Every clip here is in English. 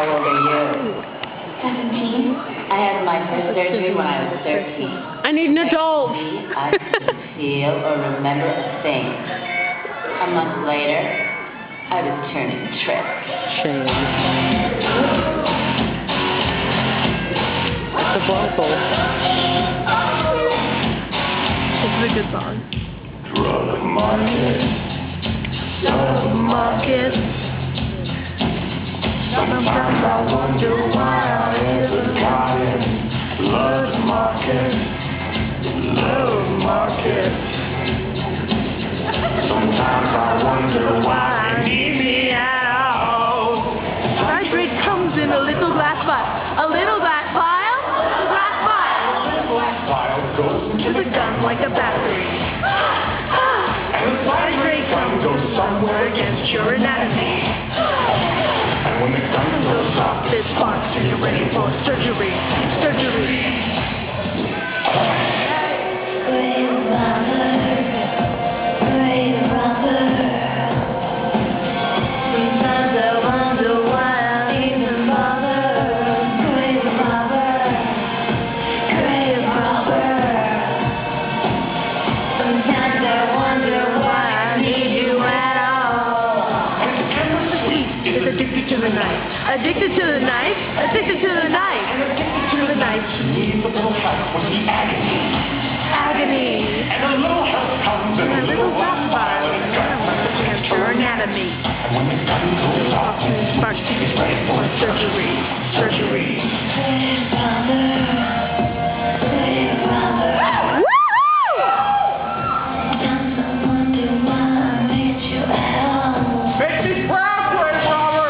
How old are you? 17. I had my first surgery when I was 13. I need an adult. I couldn't feel or remember a thing. A month later, I was turning tricks. Shame. That's a Bronco. This is a good song. Drug market. Sometimes I wonder why I ever got in. Love market. Sometimes I wonder why they need me at all. Hydrate comes in a little glass vial. A little glass vial? Glass vial. Black vial goes into With a gun like a battery. and the Hydrate gun goes somewhere against your anatomy. And when the gun goes off, This sparks till you're ready for surgery. Sometimes I wonder why I even bother. Crazy mother. Sometimes I wonder why I need you at all. Is addicted to the knife. Addicted to the knife. Addicted to the knife. To the knife. needs a little help with the agony. Agony. And a little help comes in a little black vial and a gun Against your anatomy. And when the gun goes off, Sparks he's ready for surgery. Crazy mother. Sometimes I wonder why I need you at all. Make me proud, Grave Robber!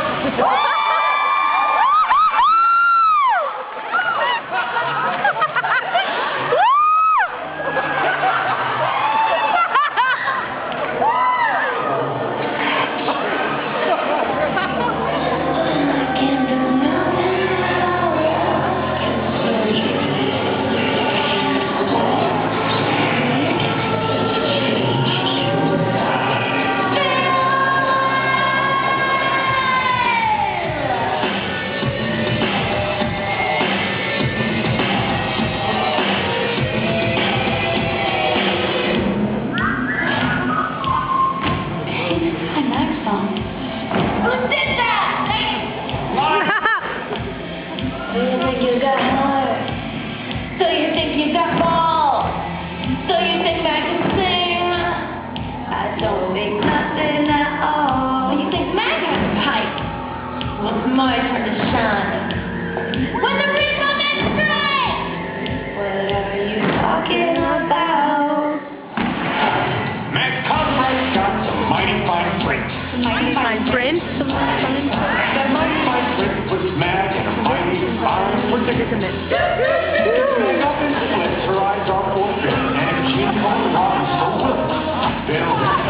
Who did that? Do you think you got heart? Do you think you got balls? Do you think I can sing? I don't think nothing at all. You think man has a pipe? Well, it's my turn to shine. When the rich woman strikes! Whatever you talking about? Max Cosmo's got some mighty fine print. Fine print. That mighty fine print puts Mag in a mighty fine predicament. Nothing splits, her eyes are full, and she comes on so well.